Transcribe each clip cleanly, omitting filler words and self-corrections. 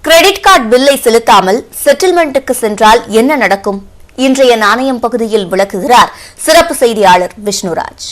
Credit card பில்லை செலுத்தாமல் செட்டில்மெண்ட்டுக்கு சென்றால் என்ன நடக்கும்? இன்றைய நாணயம் பகுதியில் விளக்குகிறார் சிறப்பு செய்தியாளர் விஷ்ணுராஜ்.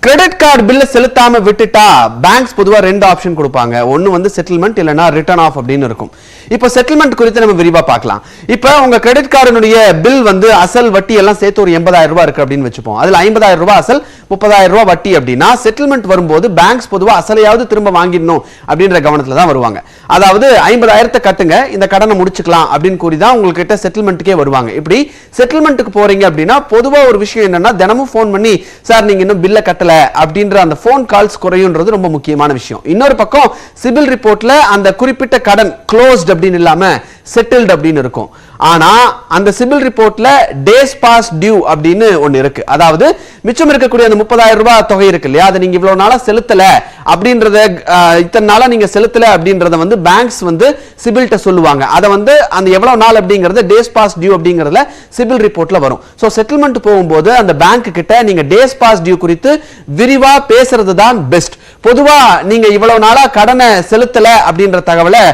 கிரெடிட் கார்டு பில்ல செலுத்தாம விட்டுட்டா பேங்க்ஸ் பொதுவா ரெண்டு ஆப்ஷன் கொடுப்பாங்க. ஒன்னு வந்து செட்டில்மெண்ட் இல்லனா ரிட்டர்ன் ஆஃப் அப்படின்னு இருக்கும். இப்போ செட்டில்மெண்ட் குறித்து நம்ம விரிவா பார்க்கலாம். இப்போ உங்க கிரெடிட் கார்டுனுடைய பில் வந்து அசல் வட்டி எல்லாம் சேர்த்து ஒரு 80,000 ரூபாய் இருக்கு அப்படின்னு வெச்சுப்போம். அதுல 50,000 ரூபாய் அசல் 30,000 ரூபாய் வட்டி அப்படின்னா செட்டில்மெண்ட் வரும்போது பேங்க்ஸ் பொதுவா அசலையாவது திரும்ப வாங்கிடணும் அப்படின்ற கவனத்துல தான் வருவாங்க. அதாவது 50,000 கட்டுங்க, இந்த கடனை முடிச்சுக்கலாம் அப்படின்னு கூறி தான் உங்ககிட்ட செட்டில்மெண்ட்டுக்கே வருவாங்க. இப்படி செட்டில்மெண்ட்டுக்கு போறீங்க அப்படின்னா பொதுவா ஒரு விஷயம் என்னன்னா, தினமும் போன் பண்ணி சார் நீங்க இன்னும் பில்ல கட்டல அப்படின்ற அந்த போன் கால்ஸ் குறையும்ன்றது ரொம்ப முக்கியமான விஷயம். இன்னொரு பக்கம் சிபில் ரிப்போர்ட்ல அந்த குறிப்பிட்ட கடன் க்ளோஸ்ட் அப்படின்னு இல்லாம செட்டில்ட் அப்படின்னு இருக்கும். ஆனா அந்த சிபில் ரிப்போர்ட்ல டேஸ் பாஸ் டியூ அப்படின்னு ஒன்னு இருக்கு. அதாவது மிச்சம் இருக்கக்கூடிய அந்த 30,000 ரூபாய் தொகை இருக்கு இல்லையா, அதை நீங்க இவ்வளவு நாளா செலுத்தல அப்படின்றத, இத்தனை நாளா நீங்க செலுத்தல அப்படின்றத வந்து பேங்க்ஸ் வந்து சிபில்ட்ட சொல்லுவாங்க. அதை வந்து அந்த எவ்வளவு நாள் அப்படிங்கறது டேஸ் பாஸ் டியூ அப்படிங்கறதுல சிபில் ரிப்போர்ட்ல வரும். சோ செட்டில்மெண்ட் போகும்போது அந்த பேங்க் கிட்ட நீங்க டேஸ் பாஸ் டியூ குறித்து விரிவா பேசுறது தான் பெஸ்ட். பொதுவா நீங்க இவ்வளவு நாளா கடனை செலுத்தல அப்படின்ற தகவலை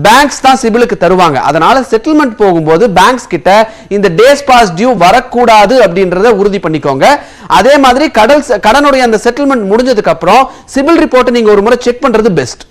பேங்க்ஸ் தான் சிபிலுக்கு தருவாங்க. அதனால செட்டில்மெண்ட் போகும்போது பேங்க்ஸ் கிட்ட இந்த டேஸ் பாஸ் டியூ வரக்கூடாது அப்படின்றத உறுதி பண்ணிக்கோங்க. அதே மாதிரி கடனுடைய அந்த செட்டில்மெண்ட் முடிஞ்சதுக்கு அப்புறம் சிபில் ரிப்போர்ட்டை நீங்க ஒரு முறை செக் பண்றது பெஸ்ட்.